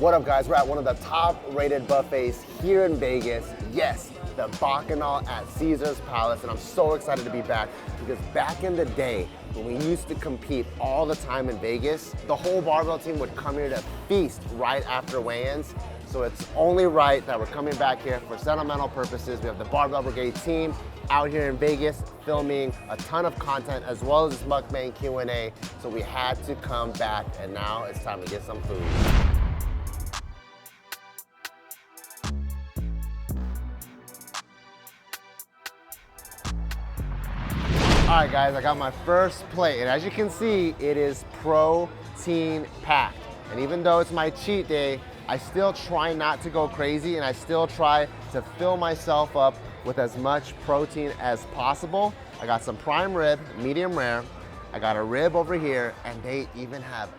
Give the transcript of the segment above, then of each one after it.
What up, guys? We're at one of the top-rated buffets here in Vegas. Yes, the Bacchanal at Caesar's Palace, and I'm so excited to be back because back in the day, when we used to compete all the time in Vegas, the whole barbell team would come here to feast right after weigh-ins. So it's only right that we're coming back here for sentimental purposes. We have the Barbell Brigade team out here in Vegas filming a ton of content as well as this mukbang Q&A. So we had to come back, and now it's time to get some food. All right, guys, I got my first plate, and as you can see, it is protein packed. And even though it's my cheat day, I still try not to go crazy, and I still try to fill myself up with as much protein as possible. I got some prime rib, medium rare. I got a rib over here, and they even have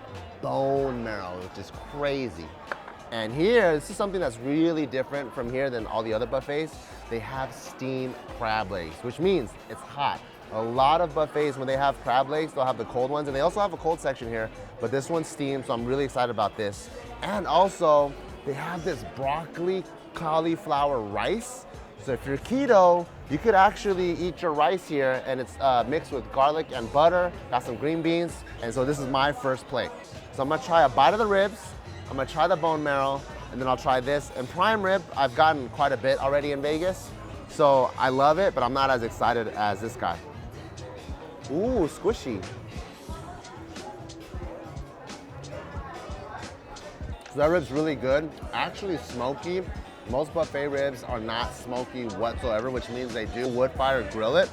bone marrow, which is crazy. And here, this is something that's really different from here than all the other buffets. They have steamed crab legs, which means it's hot. A lot of buffets, when they have crab legs, they'll have the cold ones, and they also have a cold section here, but this one's steamed, so I'm really excited about this. And also, they have this broccoli cauliflower rice. So if you're keto, you could actually eat your rice here, and it's mixed with garlic and butter, got some green beans, and so this is my first plate. So I'm gonna try a bite of the ribs, I'm gonna try the bone marrow, and then I'll try this. And prime rib, I've gotten quite a bit already in Vegas, so I love it, but I'm not as excited as this guy. Ooh, squishy. So that rib's really good, actually smoky. Most buffet ribs are not smoky whatsoever, which means they do wood fire grill it.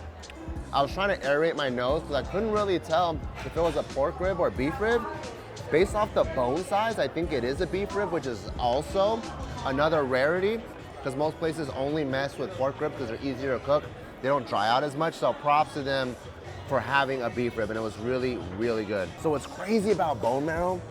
I was trying to aerate my nose because I couldn't really tell if it was a pork rib or beef rib. Based off the bone size, I think it is a beef rib, which is also another rarity because most places only mess with pork rib because they're easier to cook. They don't dry out as much, so props to them for having a beef rib, and it was really, really good. So what's crazy about bone marrow,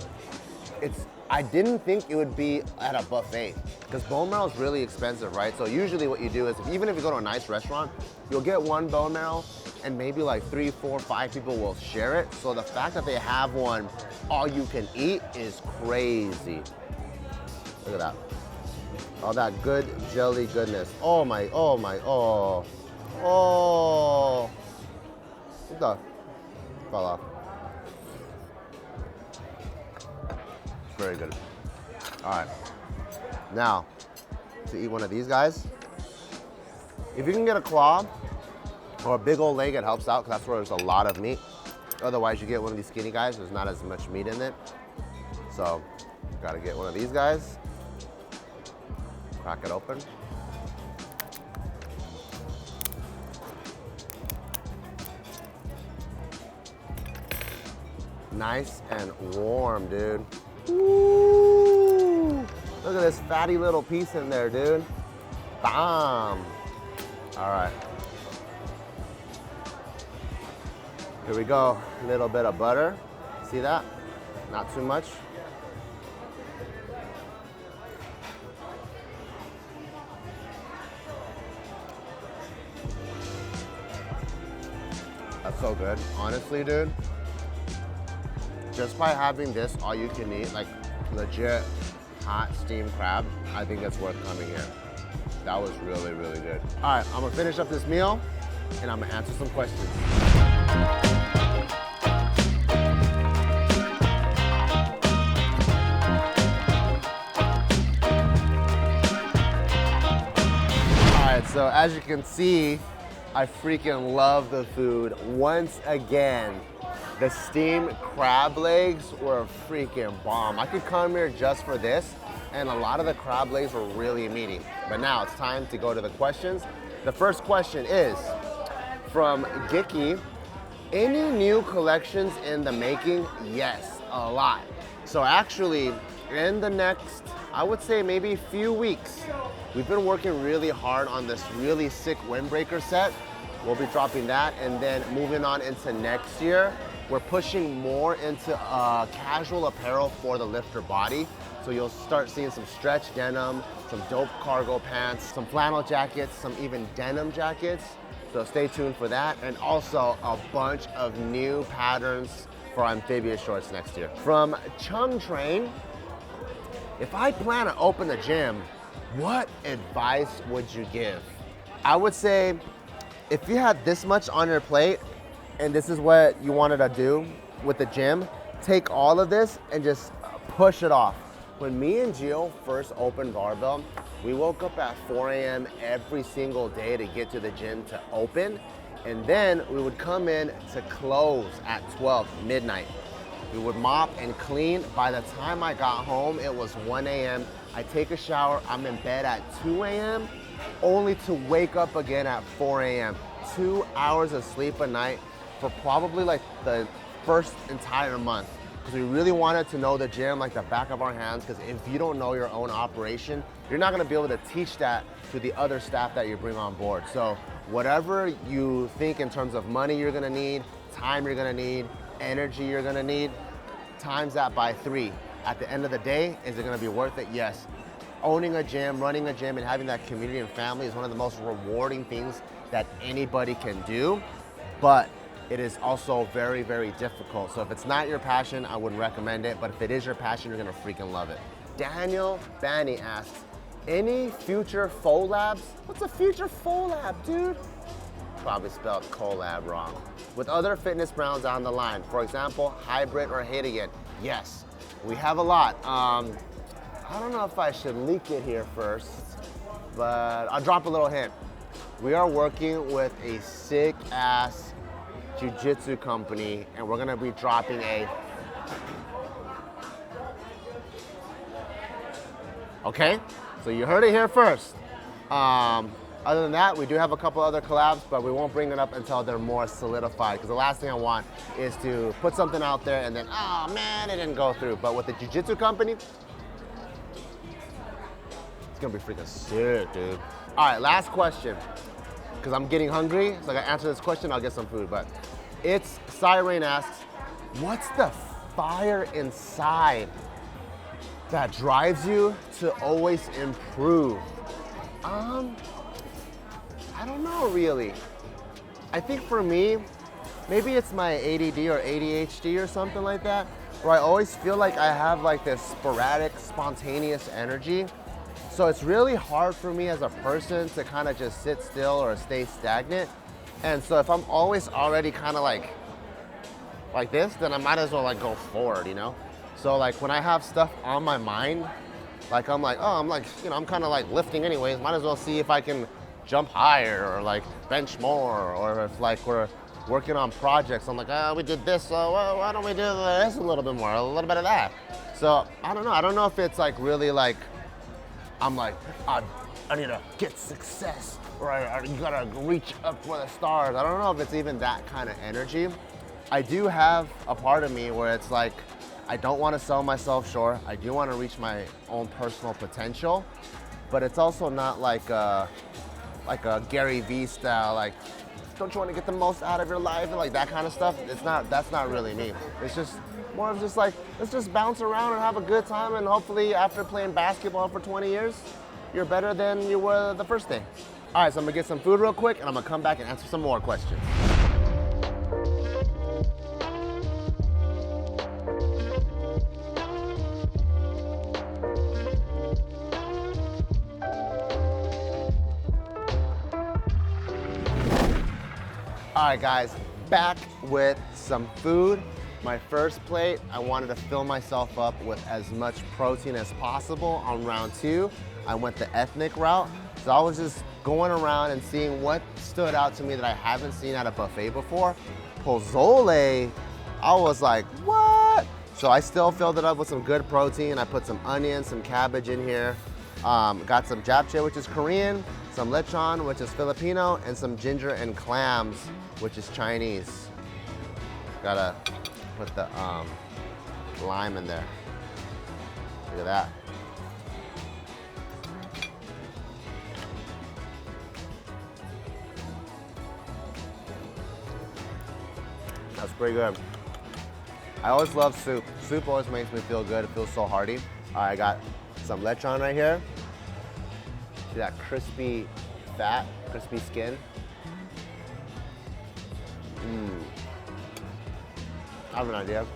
I didn't think it would be at a buffet because bone marrow is really expensive, right? So usually what you do is, even if you go to a nice restaurant, you'll get one bone marrow and maybe like 3, 4, 5 people will share it. So the fact that they have one all you can eat is crazy. Look at that. All that good jelly goodness. Oh my, oh my, oh. Oh. What the? Fell off. Very good. All right. Now, to eat one of these guys, if you can get a claw or a big old leg, it helps out because that's where there's a lot of meat. Otherwise, you get one of these skinny guys, there's not as much meat in it. So, gotta get one of these guys. Crack it open. Nice and warm, dude. Ooh, look at this fatty little piece in there, dude. Bam. All right. Here we go. A little bit of butter. See that? Not too much. That's so good. Honestly, dude. Just by having this all you can eat, like legit hot steamed crab, I think it's worth coming here. That was really, really good. All right, I'm gonna finish up this meal and I'm gonna answer some questions. All right, so as you can see, I freaking love the food once again. The steamed crab legs were freaking bomb. I could come here just for this, and a lot of the crab legs were really meaty. But now it's time to go to the questions. The first question is from Gicky. Any new collections in the making? Yes, a lot. So actually, in the next, I would say maybe a few weeks, we've been working really hard on this really sick windbreaker set. We'll be dropping that, and then moving on into next year, we're pushing more into casual apparel for the lifter body. So you'll start seeing some stretch denim, some dope cargo pants, some flannel jackets, some even denim jackets. So stay tuned for that. And also a bunch of new patterns for amphibious shorts next year. From Chung Train, If I plan to open a gym, what advice would you give? I would say if you had this much on your plate and this is what you wanted to do with the gym, take all of this and just push it off. When me and Gio first opened Barbell, we woke up at 4 a.m. every single day to get to the gym to open. And then we would come in to close at 12, midnight. We would mop and clean. By the time I got home, it was 1 a.m. I take a shower, I'm in bed at 2 a.m., only to wake up again at 4 a.m. 2 hours of sleep a night for probably like the first entire month. Because we really wanted to know the gym like the back of our hands, because if you don't know your own operation, you're not gonna be able to teach that to the other staff that you bring on board. So whatever you think in terms of money you're gonna need, time you're gonna need, energy you're gonna need, times that by 3. At the end of the day, is it gonna be worth it? Yes. Owning a gym, running a gym, and having that community and family is one of the most rewarding things that anybody can do, but it is also very, very difficult. So if it's not your passion, I wouldn't recommend it, but if it is your passion, you're gonna freaking love it. Daniel Banny asks, any future collabs? What's a future collab, dude? Probably spelled collab wrong. With other fitness brands on the line, for example, Hybrid or Hit Again. Yes, we have a lot. I don't know if I should leak it here first, but I'll drop a little hint. We are working with a sick ass jiu-jitsu company, and we're gonna be dropping a, okay? So you heard it here first. Other than that, we do have a couple other collabs, but we won't bring it up until they're more solidified, because the last thing I want is to put something out there and then, oh man, it didn't go through. But with the jiu-jitsu company, it's gonna be freaking sick, dude. All right, last question, because I'm getting hungry, so I gotta answer this question, I'll get some food. But it's Siren asks, what's the fire inside that drives you to always improve? I don't know really. I think for me, maybe it's my ADD or ADHD or something like that, where I always feel like I have like this sporadic, spontaneous energy. So it's really hard for me as a person to kind of just sit still or stay stagnant. And so if I'm always already kind of like this, then I might as well like go forward, you know? So like when I have stuff on my mind, like I'm like, oh, I'm like, you know, I'm kind of like lifting anyways, might as well see if I can jump higher or like bench more, or if like we're working on projects, I'm like, oh, we did this, so why don't we do this a little bit more, a little bit of that. So I don't know if it's like really like, I'm like, I need to get success, or you gotta reach up for the stars. I don't know if it's even that kind of energy. I do have a part of me where it's like, I don't want to sell myself short. I do want to reach my own personal potential, but it's also not like a Gary Vee style, like, don't you want to get the most out of your life and like that kind of stuff. That's not really me. It's just more of just like, let's just bounce around and have a good time, and hopefully after playing basketball for 20 years, you're better than you were the first day. All right, so I'm gonna get some food real quick and I'm gonna come back and answer some more questions. All right, guys, back with some food. My first plate, I wanted to fill myself up with as much protein as possible. On round 2, I went the ethnic route. So I was just going around and seeing what stood out to me that I haven't seen at a buffet before. Pozole, I was like, what? So I still filled it up with some good protein. I put some onions, some cabbage in here. Got some japchae, which is Korean, some lechon, which is Filipino, and some ginger and clams, which is Chinese. Gotta put the lime in there. Look at that. That's pretty good. I always love soup. Soup always makes me feel good. It feels so hearty. All right, I got some lechon right here. See that crispy fat, crispy skin? I have an idea.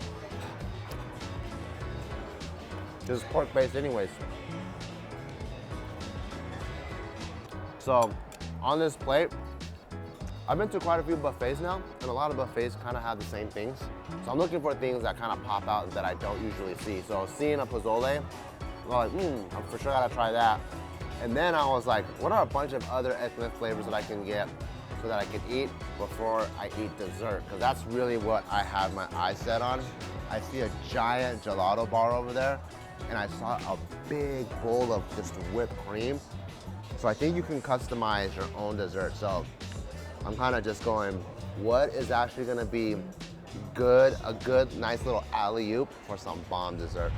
This is pork-based anyways. So, on this plate, I've been to quite a few buffets now, and a lot of buffets kind of have the same things. So I'm looking for things that kind of pop out that I don't usually see. So seeing a pozole, I'm like, I'm for sure gotta try that. And then I was like, what are a bunch of other ethnic flavors that I can get so that I can eat before I eat dessert? Because that's really what I have my eyes set on. I see a giant gelato bar over there, and I saw a big bowl of just whipped cream. So I think you can customize your own dessert. So I'm kind of just going, what is actually gonna be good, a good, nice little alley-oop for some bomb dessert.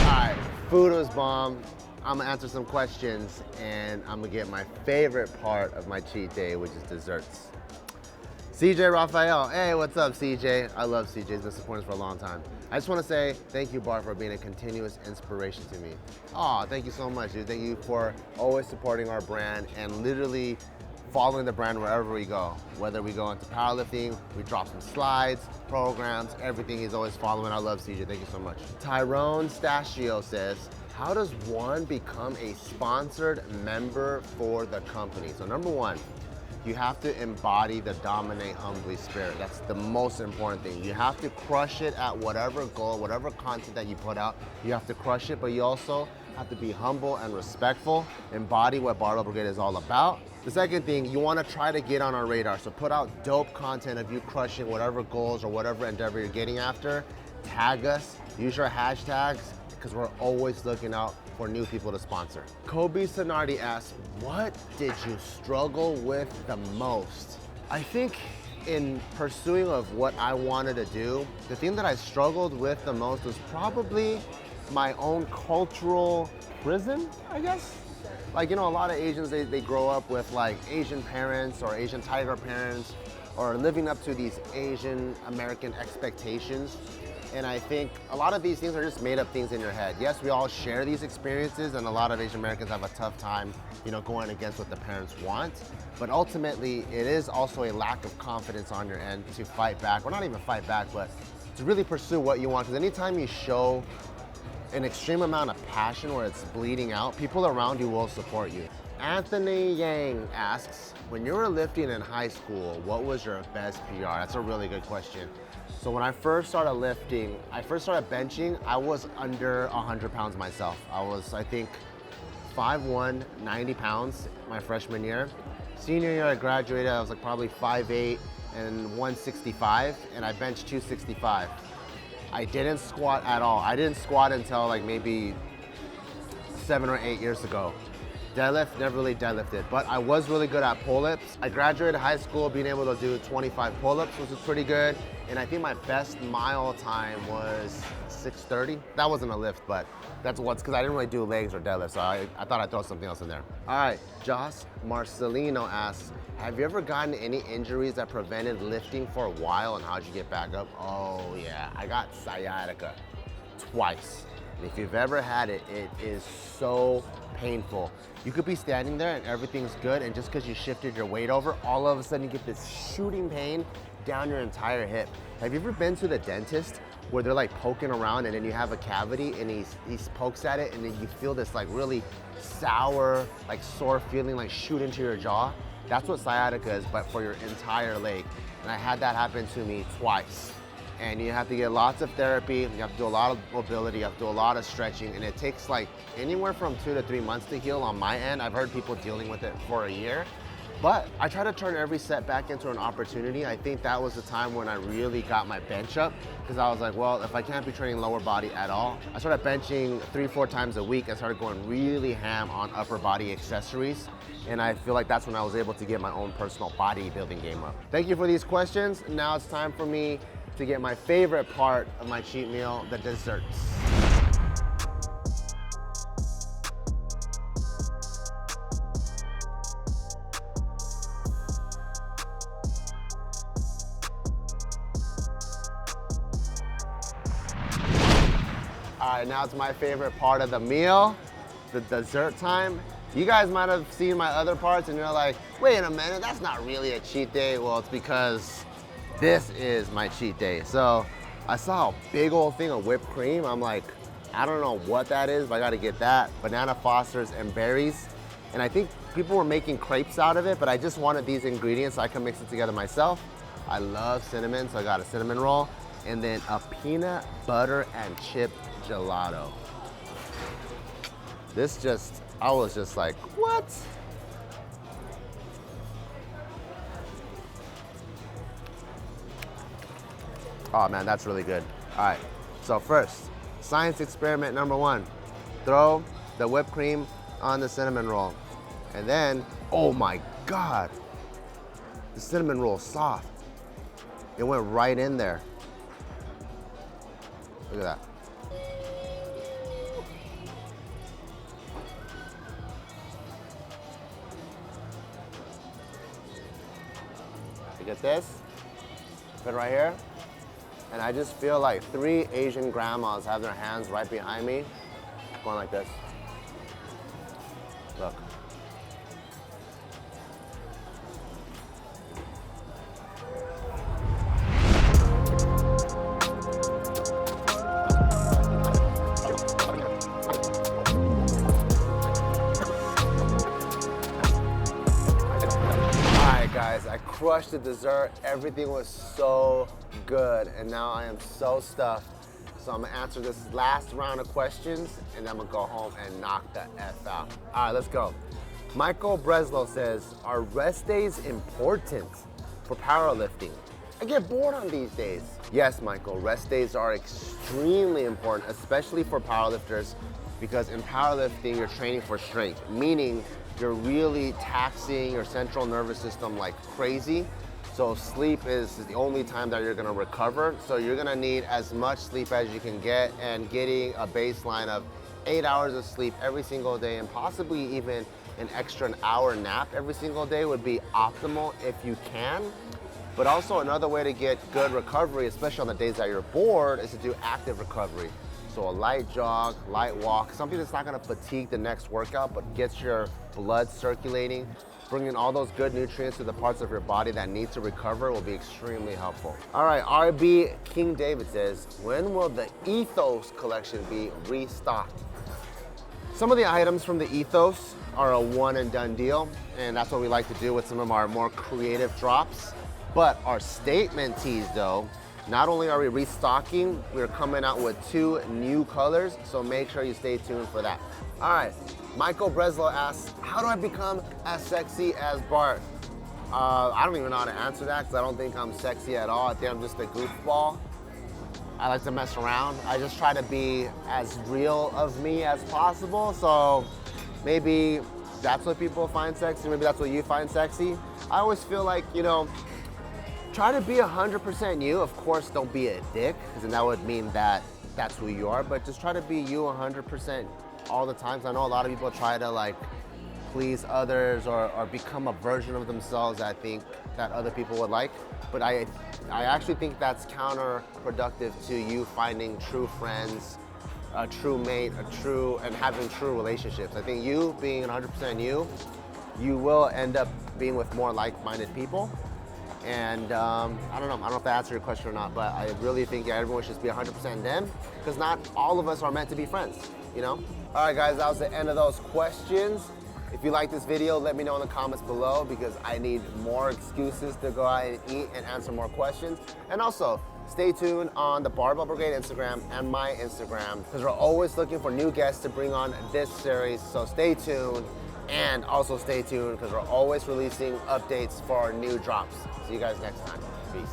All right, food was bomb. I'm gonna answer some questions, and I'm gonna get my favorite part of my cheat day, which is desserts. CJ Raphael, hey, what's up, CJ? I love CJ, he's been supporting us for a long time. I just want to say thank you, Bart, for being a continuous inspiration to me. Aw, thank you so much, dude. Thank you for always supporting our brand and literally following the brand wherever we go. Whether we go into powerlifting, we drop some slides, programs, everything he's always following. I love CJ, thank you so much. Tyrone Stachio says, how does one become a sponsored member for the company? So number one, you have to embody the dominate humbly spirit. That's the most important thing. You have to crush it at whatever goal, whatever content that you put out, you have to crush it, but you also have to be humble and respectful, embody what Barbell Brigade is all about. The second thing, you wanna try to get on our radar. So put out dope content of you crushing whatever goals or whatever endeavor you're getting after. Tag us, use your hashtags, because we're always looking out for new people to sponsor. Kobe Sonardi asks, what did you struggle with the most? I think in pursuing of what I wanted to do, the thing that I struggled with the most was probably my own cultural prison, I guess. Like, you know, a lot of Asians, they grow up with like Asian parents or Asian tiger parents or living up to these Asian American expectations. And I think a lot of these things are just made up things in your head. Yes, we all share these experiences, and a lot of Asian Americans have a tough time, you know, going against what the parents want. But ultimately, it is also a lack of confidence on your end to fight back, or not even fight back, but to really pursue what you want. Because anytime you show an extreme amount of passion where it's bleeding out, people around you will support you. Anthony Yang asks, when you were lifting in high school, what was your best PR? That's a really good question. So when I first started lifting, I first started benching, I was under 100 pounds myself. I was, I think, 5'1", 90 pounds my freshman year. Senior year I graduated, I was like probably 5'8" and 165, and I benched 265. I didn't squat at all. I didn't squat until like maybe 7 or 8 years ago. Deadlift, never really deadlifted, but I was really good at pull-ups. I graduated high school being able to do 25 pull-ups, which was pretty good. And I think my best mile time was 6:30. That wasn't a lift, but that's what's, because I didn't really do legs or deadlifts, so I thought I'd throw something else in there. All right, Joss Marcelino asks, have you ever gotten any injuries that prevented lifting for a while, and how'd you get back up? Oh yeah, I got sciatica twice. And if you've ever had it, it is so painful. You could be standing there and everything's good, and just because you shifted your weight over, all of a sudden you get this shooting pain down your entire hip. Have you ever been to the dentist where they're like poking around and then you have a cavity and he pokes at it and then you feel this like really sour, like sore feeling like shoot into your jaw? That's what sciatica is, but for your entire leg. And I had that happen to me twice. And you have to get lots of therapy, you have to do a lot of mobility, you have to do a lot of stretching, and it takes like anywhere from 2 to 3 months to heal on my end. I've heard people dealing with it for a year. But I try to turn every setback into an opportunity. I think that was the time when I really got my bench up, because I was like, well, if I can't be training lower body at all, I started benching 3-4 times a week. I started going really ham on upper body accessories. And I feel like that's when I was able to get my own personal bodybuilding game up. Thank you for these questions. Now it's time for me to get my favorite part of my cheat meal, the desserts. All right, now it's my favorite part of the meal, the dessert time. You guys might have seen my other parts and you're like, wait a minute, that's not really a cheat day. Well, it's because this is my cheat day. So I saw a big old thing of whipped cream. I'm like, I don't know what that is, but I gotta get that. Banana Fosters and berries. And I think people were making crepes out of it, but I just wanted these ingredients so I can mix it together myself. I love cinnamon, so I got a cinnamon roll. And then a peanut butter and chip gelato. This just, I was just like, what? Oh man, that's really good. All right, so first, science experiment number 1. Throw the whipped cream on the cinnamon roll. And then, oh my God, the cinnamon roll is soft. It went right in there. Look at that. You get this? Put it right here. And I just feel like 3 Asian grandmas have their hands right behind me, going like this. Look. Guys, I crushed the dessert. Everything was so good, and now I am so stuffed. So I'm gonna answer this last round of questions, and then I'm gonna go home and knock the F out. All right, let's go. Michael Breslow says, are rest days important for powerlifting? I get bored on these days. Yes, Michael, rest days are extremely important, especially for powerlifters, because in powerlifting, you're training for strength, meaning you're really taxing your central nervous system like crazy. So sleep is the only time that you're gonna recover. So you're gonna need as much sleep as you can get, and getting a baseline of 8 hours of sleep every single day, and possibly even an extra hour nap every single day would be optimal if you can. But also another way to get good recovery, especially on the days that you're bored, is to do active recovery. So a light jog, light walk, something that's not gonna fatigue the next workout, but gets your blood circulating, bringing all those good nutrients to the parts of your body that need to recover will be extremely helpful. All right, RB King David says, when will the Ethos collection be restocked? Some of the items from the Ethos are a one and done deal, and that's what we like to do with some of our more creative drops. But our statement tees though, not only are we restocking, we're coming out with 2 new colors, so make sure you stay tuned for that. All right, Michael Breslow asks, how do I become as sexy as Bart? I don't even know how to answer that because I don't think I'm sexy at all. I think I'm just a goofball. I like to mess around. I just try to be as real of me as possible, so maybe that's what people find sexy, maybe that's what you find sexy. I always feel like, you know, try to be 100% you. Of course, don't be a dick, because then that would mean that that's who you are, but just try to be you 100% all the time. I know a lot of people try to like please others or become a version of themselves that I think that other people would like, but I actually think that's counterproductive to you finding true friends, a true mate, and having true relationships. I think you being 100% you will end up being with more like-minded people. And I don't know if that answered your question or not, but I really think everyone should be 100% them, because not all of us are meant to be friends, you know? All right, guys, that was the end of those questions. If you like this video, let me know in the comments below, because I need more excuses to go out and eat and answer more questions. And also, stay tuned on the Barbell Brigade Instagram and my Instagram, because we're always looking for new guests to bring on this series, so stay tuned. And also stay tuned, because we're always releasing updates for our new drops. See you guys next time. Peace.